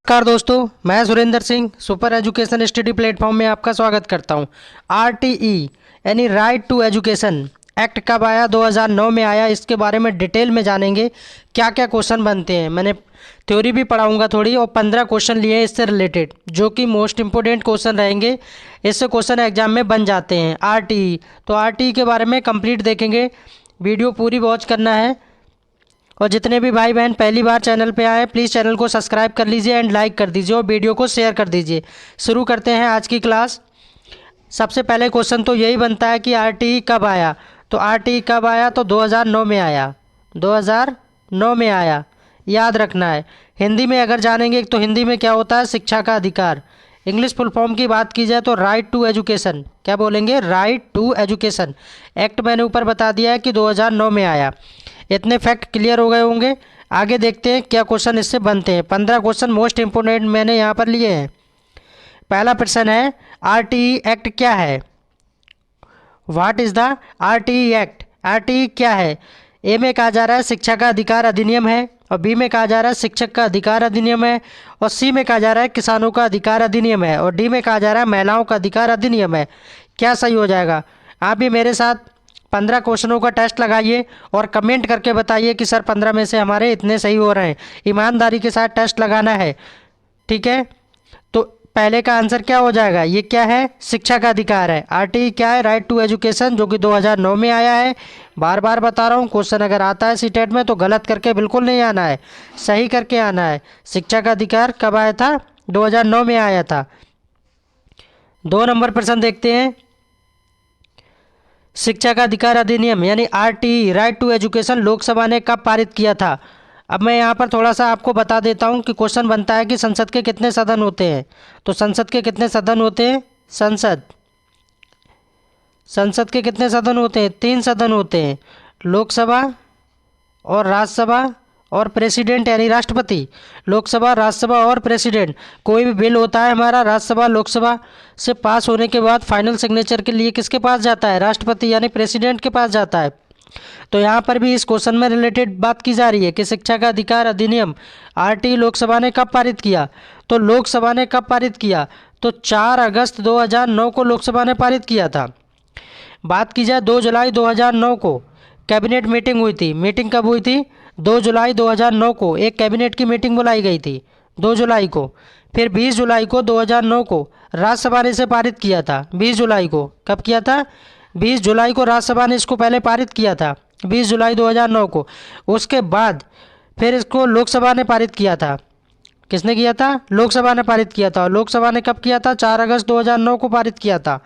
नमस्कार दोस्तों, मैं Surendra Singh super education study platform में आपका स्वागत करता हूं। आरटीई यानी राइट टू एजुकेशन एक्ट कब आया? 2009 में आया। इसके बारे में डिटेल में जानेंगे क्या क्या क्वेश्चन बनते हैं। मैंने थ्योरी भी पढ़ाऊंगा थोड़ी, और 15 क्वेश्चन लिए हैं इससे रिलेटेड, जो कि मोस्ट इंपोर्टेंट क्वेश्चन रहेंगे। इससे क्वेश्चन एग्जाम में बन जाते हैं। आरटीई, तो आरटीई के बारे में कंप्लीट देखेंगे। वीडियो पूरी वॉच करना है। और जितने भी भाई बहन पहली बार चैनल पे आए, प्लीज़ चैनल को सब्सक्राइब कर लीजिए एंड लाइक कर दीजिए और वीडियो को शेयर कर दीजिए। शुरू करते हैं आज की क्लास। सबसे पहले क्वेश्चन तो यही बनता है कि आरटीई कब आया। तो आरटीई कब आया? तो 2009 में आया। 2009 में आया, याद रखना है। हिंदी में अगर जानेंगे तो हिंदी में क्या होता है? शिक्षा का अधिकार। इंग्लिश फुल फॉर्म की बात की जाए तो राइट टू एजुकेशन। क्या बोलेंगे? Right to education. एक्ट मैंने ऊपर बता दिया है कि 2009 में आया। इतने फैक्ट क्लियर हो गए होंगे। आगे देखते हैं क्या क्वेश्चन इससे बनते हैं। 15 क्वेश्चन मोस्ट इंपोर्टेंट मैंने यहाँ पर लिए हैं। पहला प्रश्न है, आरटीई एक्ट क्या है? What is the RTE act? RTE क्या है? ए में कहा जा रहा है शिक्षा का अधिकार अधिनियम है, और बी में कहा जा रहा है शिक्षक का अधिकार अधिनियम है, और सी में कहा जा रहा है किसानों का अधिकार अधिनियम है, और डी में कहा जा रहा है महिलाओं का अधिकार अधिनियम है। क्या सही हो जाएगा? आप भी मेरे साथ 15 क्वेश्चनों का टेस्ट लगाइए और कमेंट करके बताइए कि सर 15 में से हमारे इतने सही हो रहे हैं। ईमानदारी के साथ टेस्ट लगाना है, ठीक है? तो पहले का आंसर क्या हो जाएगा? ये क्या है? शिक्षा का अधिकार है। आरटीई क्या है? राइट टू एजुकेशन, जो कि 2009 में आया है। बार बार बता रहा हूँ, क्वेश्चन अगर आता है सीटेट में तो गलत करके बिल्कुल नहीं आना है, सही करके आना है। शिक्षा का अधिकार कब आया था? 2009 में आया था। 2 नंबर प्रश्न देखते हैं। शिक्षा का अधिकार अधिनियम यानी RTE right to education Lok Sabha ने कब पारित किया था? अब मैं यहाँ पर थोड़ा सा आपको बता देता हूँ कि क्वेश्चन बनता है कि संसद के कितने सदन होते हैं। तो संसद के कितने सदन होते हैं? संसद के कितने सदन होते हैं? 3 सदन होते हैं, लोकसभा और राज्यसभा और प्रेसिडेंट यानी राष्ट्रपति। लोकसभा, राज्यसभा और प्रेसिडेंट। कोई भी बिल होता है हमारा राज्यसभा लोकसभा से पास होने के बाद फाइनल सिग्नेचर के लिए किसके पास जाता है? राष्ट्रपति यानी प्रेसिडेंट के पास जाता है। तो यहाँ पर भी इस क्वेश्चन में रिलेटेड बात की जा रही है कि शिक्षा का अधिकार अधिनियम आरटीई लोकसभा ने कब पारित किया? तो लोकसभा ने कब पारित किया? तो 4 अगस्त 2009 को लोकसभा ने पारित किया था। बात की जाए 2 जुलाई 2009 को कैबिनेट मीटिंग हुई थी। मीटिंग कब हुई थी? 2 जुलाई 2009 को एक कैबिनेट की मीटिंग बुलाई गई थी, 2 जुलाई को। फिर 20 जुलाई को 2009 को राज्यसभा ने इसे पारित किया था। 20 जुलाई को कब किया था? 20 जुलाई को राज्यसभा ने इसको पहले पारित किया था, 20 जुलाई 2009 को। उसके बाद फिर इसको लोकसभा ने पारित किया था। किसने किया था? लोकसभा ने पारित किया था। और लोकसभा ने कब किया था? 4 अगस्त 2009 को पारित किया था।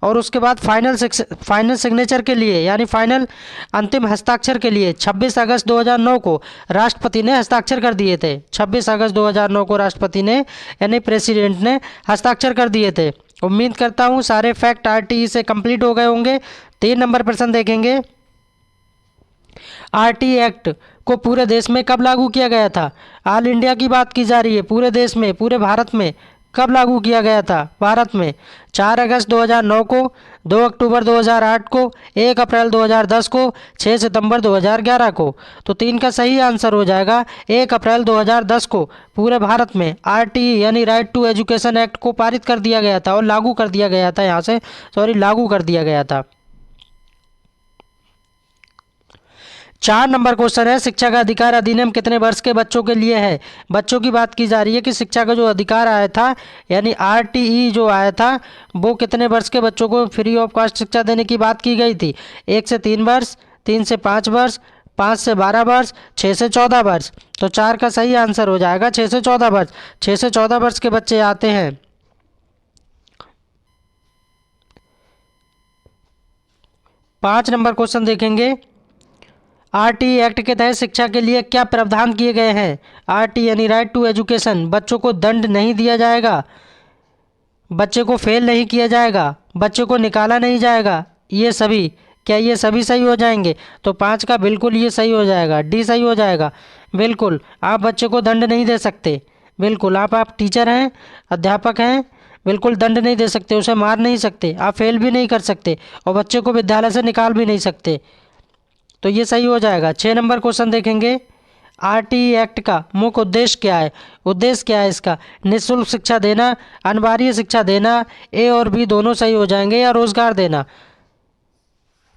और उसके बाद फाइनल सिग्नेचर के लिए यानी फाइनल अंतिम हस्ताक्षर के लिए 26 अगस्त 2009 को राष्ट्रपति ने हस्ताक्षर कर दिए थे। 26 अगस्त 2009 को राष्ट्रपति ने यानी प्रेसिडेंट ने हस्ताक्षर कर दिए थे। उम्मीद करता हूँ सारे फैक्ट आरटीई से कंप्लीट हो गए होंगे। 3 नंबर प्रश्न देखेंगे। आरटीई एक्ट को पूरे देश में कब लागू किया गया था? ऑल इंडिया की बात की जा रही है, पूरे देश में, पूरे भारत में कब लागू किया गया था? भारत में 4 अगस्त 2009 को, 2 अक्टूबर 2008 को, 1 अप्रैल 2010 को, 6 सितंबर 2011 को। तो 3 का सही आंसर हो जाएगा 1 अप्रैल 2010 को पूरे भारत में आरटीई यानी राइट टू एजुकेशन एक्ट को पारित कर दिया गया था और लागू कर दिया गया था। यहाँ से लागू कर दिया गया था। 4 नंबर क्वेश्चन है, शिक्षा का अधिकार अधिनियम कितने वर्ष के बच्चों के लिए है? बच्चों की बात की जा रही है कि शिक्षा का जो अधिकार आया था यानी आरटीई जो आया था वो कितने वर्ष के बच्चों को फ्री ऑफ कॉस्ट शिक्षा देने की बात की गई थी। 1 से 3 वर्ष, 3 से 5 वर्ष, 5 से 12 वर्ष, 6 से 14 वर्ष। तो 4 का सही आंसर हो जाएगा 6 से 14 वर्ष। 6 से 14 वर्ष के बच्चे आते हैं। 5 नंबर क्वेश्चन देखेंगे। आरटीई एक्ट के तहत शिक्षा के लिए क्या प्रावधान किए गए हैं? आरटीई यानी राइट टू एजुकेशन, बच्चों को दंड नहीं दिया जाएगा, बच्चे को फेल नहीं किया जाएगा, बच्चे को निकाला नहीं जाएगा। ये सभी, क्या ये सभी सही हो जाएंगे? तो 5 का बिल्कुल ये सही हो जाएगा, डी सही हो जाएगा। बिल्कुल, आप बच्चे को दंड नहीं दे सकते। बिल्कुल, आप टीचर हैं, अध्यापक हैं, बिल्कुल दंड नहीं दे सकते, उसे मार नहीं सकते, आप फेल भी नहीं कर सकते, और बच्चे को विद्यालय से निकाल भी नहीं सकते। तो ये सही हो जाएगा। 6 नंबर क्वेश्चन देखेंगे। आरटीई एक्ट का मुख्य उद्देश्य क्या है? उद्देश्य क्या है इसका? निःशुल्क शिक्षा देना, अनिवार्य शिक्षा देना, ए और बी दोनों सही हो जाएंगे, या रोजगार देना?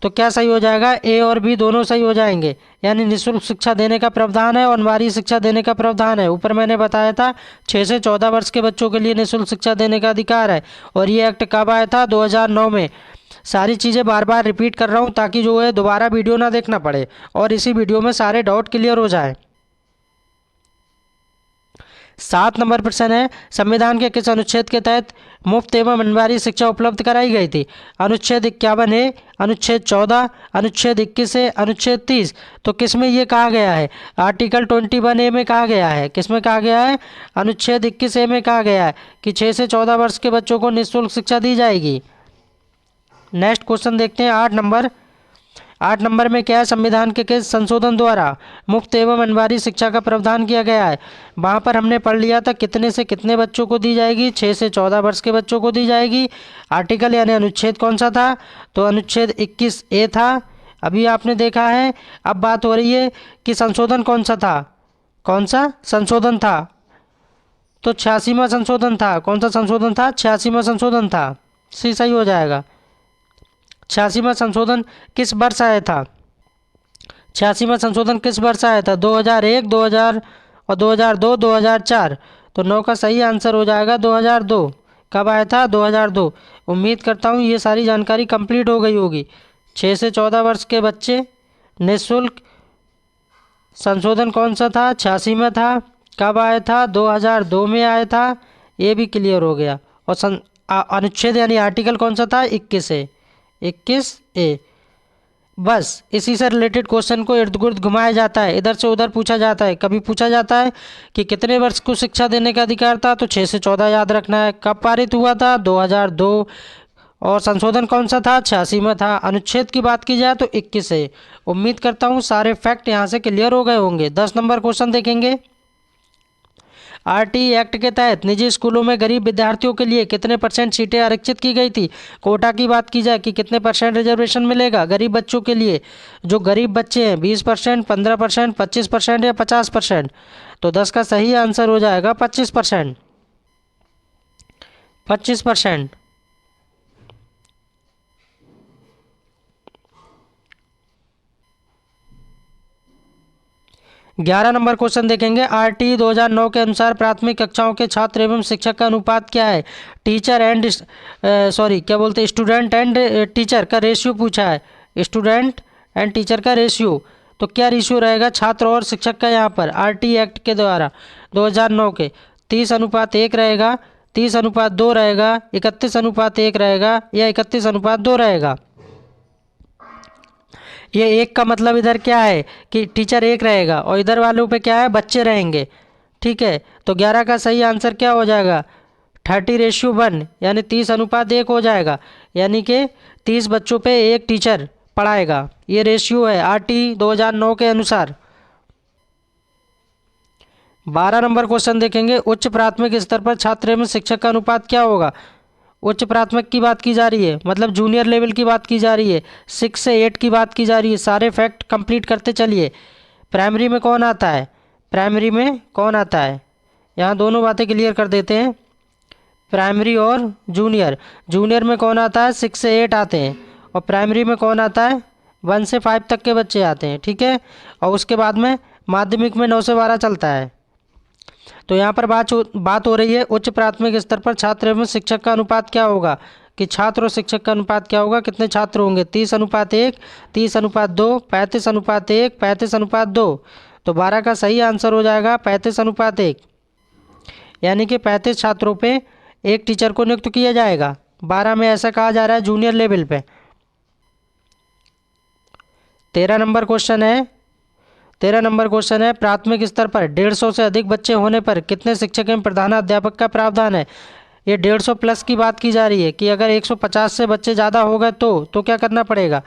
तो क्या सही हो जाएगा? ए और बी दोनों सही हो जाएंगे, यानी निःशुल्क शिक्षा देने का प्रावधान है और अनिवार्य शिक्षा देने का प्रावधान है। ऊपर मैंने बताया था 6 से 14 वर्ष के बच्चों के लिए निःशुल्क शिक्षा देने का अधिकार है। और ये एक्ट कब आया था? 2009 में। सारी चीज़ें बार बार रिपीट कर रहा हूँ ताकि जो है दोबारा वीडियो ना देखना पड़े और इसी वीडियो में सारे डाउट क्लियर हो जाए। 7 नंबर प्रश्न है, संविधान के किस अनुच्छेद के तहत मुफ्त एवं अनिवार्य शिक्षा उपलब्ध कराई गई थी? अनुच्छेद 51 है, अनुच्छेद 14, अनुच्छेद 21 है, अनुच्छेद 30। तो किस में ये कहा गया है? आर्टिकल 21A में कहा गया है। किस में कहा गया है? अनुच्छेद 21A में कहा गया है कि 6 से 14 वर्ष के बच्चों को निःशुल्क शिक्षा दी जाएगी। नेक्स्ट क्वेश्चन देखते हैं 8 नंबर में क्या है? संविधान के किस संशोधन द्वारा मुफ्त एवं अनिवार्य शिक्षा का प्रावधान किया गया है? वहाँ पर हमने पढ़ लिया था कितने से कितने बच्चों को दी जाएगी? 6 से 14 वर्ष के बच्चों को दी जाएगी। आर्टिकल यानी अनुच्छेद कौन सा था? तो अनुच्छेद 21A था, अभी आपने देखा है। अब बात हो रही है कि संशोधन कौन सा था? कौन सा संशोधन था? तो 86वां संशोधन था। कौन सा संशोधन था? 86वां संशोधन था। सी सही हो जाएगा। 86वां संशोधन किस वर्ष आया था? 86वां संशोधन किस वर्ष आया था? 2001, 2000 और 2002, 2004। तो 9 का सही आंसर हो जाएगा 2002। कब आया था? 2002। उम्मीद करता हूँ ये सारी जानकारी कंप्लीट हो गई होगी। 6 से 14 वर्ष के बच्चे निःशुल्क संशोधन कौन सा था? 86 में था। कब आया था? 2002 में आया था। ये भी क्लियर हो गया। और अनुच्छेद यानी आर्टिकल कौन सा था? 21A। बस इसी से रिलेटेड क्वेश्चन को इर्द गिर्द घुमाया जाता है, इधर से उधर पूछा जाता है। कभी पूछा जाता है कि कितने वर्ष को शिक्षा देने का अधिकार था? तो 6 से 14 याद रखना है। कब पारित हुआ था? 2002। और संशोधन कौन सा था? 86 में था। अनुच्छेद की बात की जाए तो 21 है। उम्मीद करता हूँ सारे फैक्ट यहाँ से क्लियर हो गए होंगे। 10 नंबर क्वेश्चन देखेंगे। आरटीई एक्ट के तहत निजी स्कूलों में गरीब विद्यार्थियों के लिए कितने % सीटें आरक्षित की गई थी? कोटा की बात की जाए कि कितने % रिजर्वेशन मिलेगा गरीब बच्चों के लिए? जो गरीब बच्चे हैं 20%, 15%, 25% या 50%? तो 10 का सही आंसर हो जाएगा 25%। 25%। 11 नंबर क्वेश्चन देखेंगे। आरटीई 2009 के अनुसार प्राथमिक कक्षाओं के छात्र एवं शिक्षक का अनुपात क्या है? टीचर एंड क्या बोलते हैं, स्टूडेंट एंड टीचर का रेशियो पूछा है। स्टूडेंट एंड टीचर का रेशियो, तो क्या रेशियो रहेगा छात्र और शिक्षक का? यहाँ पर आरटीई एक्ट के द्वारा 2009 के 30:1 रहेगा, 30:2 रहेगा, 31:1 रहेगा, या 31:2 रहेगा? ये एक का मतलब इधर क्या है कि टीचर एक रहेगा और इधर वालों पे क्या है? बच्चे रहेंगे। ठीक है, तो 11 का सही आंसर क्या हो जाएगा? 30:1, यानी 30:1 हो जाएगा। यानी कि 30 बच्चों पे एक टीचर पढ़ाएगा। ये रेशियो है आरटीई 2009 के अनुसार। 12 नंबर क्वेश्चन देखेंगे। उच्च प्राथमिक स्तर पर छात्र एवं शिक्षक का अनुपात क्या होगा? उच्च प्राथमिक की बात की जा रही है, मतलब जूनियर लेवल की बात की जा रही है, 6 से 8 की बात की जा रही है। सारे फैक्ट कंप्लीट करते चलिए। प्राइमरी में कौन आता है? प्राइमरी में कौन आता है? यहाँ दोनों बातें क्लियर कर देते हैं, प्राइमरी और जूनियर। जूनियर में कौन आता है? 6 से 8 आते हैं। और प्राइमरी में कौन आता है? 1 से 5 तक के बच्चे आते हैं। ठीक है, और उसके बाद में माध्यमिक में 9 से 12 चलता है। तो यहाँ पर बात हो रही है उच्च प्राथमिक स्तर पर छात्र एवं शिक्षक का अनुपात क्या होगा, कि छात्र और शिक्षक का अनुपात क्या होगा, कितने छात्र होंगे? 30:1, 30:2, 35:1, 35:2। तो 12 का सही आंसर हो जाएगा 35:1, यानी कि 35 छात्रों पे एक टीचर को नियुक्त किया जाएगा। 12 में ऐसा कहा जा रहा है जूनियर लेवल पे। 13 नंबर क्वेश्चन है। प्राथमिक स्तर पर 150 से अधिक बच्चे होने पर कितने शिक्षक एवं प्रधानाध्यापक का प्रावधान है? ये 150 प्लस की बात की जा रही है कि अगर 150 से बच्चे ज़्यादा हो गए तो क्या करना पड़ेगा?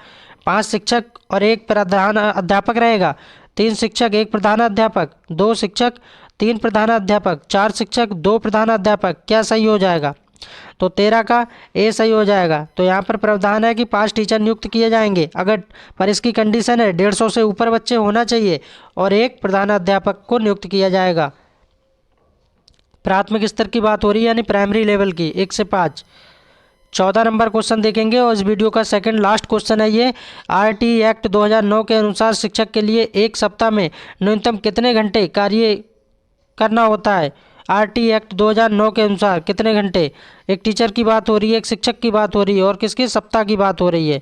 5 शिक्षक और एक प्रधान अध्यापक रहेगा। 3 शिक्षक 1 प्रधानाध्यापक, 2 शिक्षक 3 प्रधानाध्यापक, 4 शिक्षक 2 प्रधानाध्यापक। क्या सही हो जाएगा? तो 13 का ए सही हो जाएगा। तो यहाँ पर प्रावधान है कि 5 टीचर नियुक्त किए जाएंगे अगर, पर इसकी कंडीशन है 150 से ऊपर बच्चे होना चाहिए और एक प्रधानाध्यापक को नियुक्त किया जाएगा। प्राथमिक स्तर की बात हो रही है यानी प्राइमरी लेवल की, 1 से 5। 14 नंबर क्वेश्चन देखेंगे और इस वीडियो का सेकंड लास्ट क्वेश्चन है ये। आरटी एक्ट 2009 के अनुसार शिक्षक के लिए एक सप्ताह में न्यूनतम कितने घंटे कार्य करना होता है। आरटी एक्ट 2009 के अनुसार कितने घंटे, एक टीचर की बात हो रही है, एक शिक्षक की बात हो रही है और किसके सप्ताह की बात हो रही है।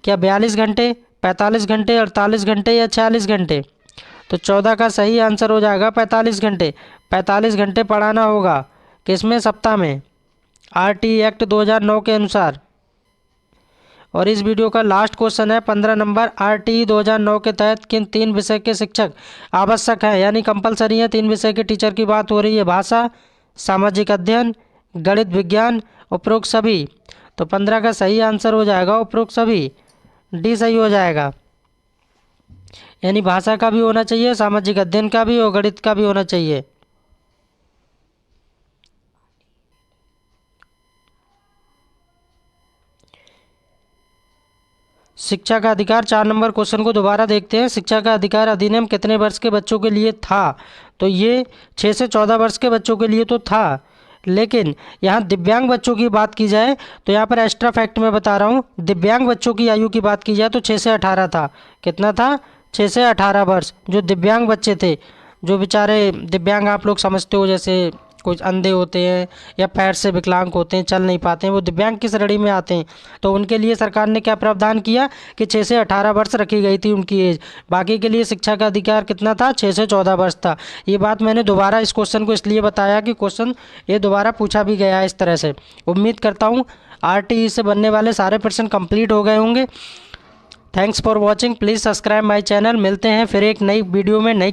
क्या 42 घंटे, 45 घंटे, 48 घंटे या 46 घंटे। तो 14 का सही आंसर हो जाएगा 45 घंटे। 45 घंटे पढ़ाना होगा किसमें, सप्ताह में, आरटी एक्ट 2009 के अनुसार। और इस वीडियो का लास्ट क्वेश्चन है 15 नंबर। आरटी 2009 के तहत किन 3 विषय के शिक्षक आवश्यक हैं यानी कंपलसरी हैं। 3 विषय के टीचर की बात हो रही है, भाषा, सामाजिक अध्ययन, गणित विज्ञान, उपरोक्त सभी। तो 15 का सही आंसर हो जाएगा उपरोक्त सभी, डी सही हो जाएगा। यानी भाषा का भी होना चाहिए, सामाजिक अध्ययन का भी और गणित का भी होना चाहिए। शिक्षा का अधिकार 4 नंबर क्वेश्चन को दोबारा देखते हैं। शिक्षा का अधिकार अधिनियम कितने वर्ष के बच्चों के लिए था। तो ये 6 से 14 वर्ष के बच्चों के लिए तो था, लेकिन यहाँ दिव्यांग बच्चों की बात की जाए तो यहाँ पर एक्स्ट्रा फैक्ट मैं बता रहा हूँ। दिव्यांग बच्चों की आयु की बात की जाए तो 6 से 18 था। कितना था, 6 से 18 वर्ष। जो दिव्यांग बच्चे थे, जो बेचारे दिव्यांग आप लोग समझते हो, जैसे कुछ अंधे होते हैं या पैर से विकलांग होते हैं, चल नहीं पाते हैं, वो दिव्यांग की श्रेणी में आते हैं। तो उनके लिए सरकार ने क्या प्रावधान किया कि 6 से 18 वर्ष रखी गई थी उनकी एज। बाकी के लिए शिक्षा का अधिकार कितना था, 6 से 14 वर्ष था। ये बात मैंने दोबारा इस क्वेश्चन को इसलिए बताया कि क्वेश्चन ये दोबारा पूछा भी गया है इस तरह से। उम्मीद करता हूँ आरटीई से बनने वाले सारे प्रश्न कंप्लीट हो गए होंगे। Thanks for watching, please subscribe my channel. मिलते हैं फिर एक नई वीडियो में नई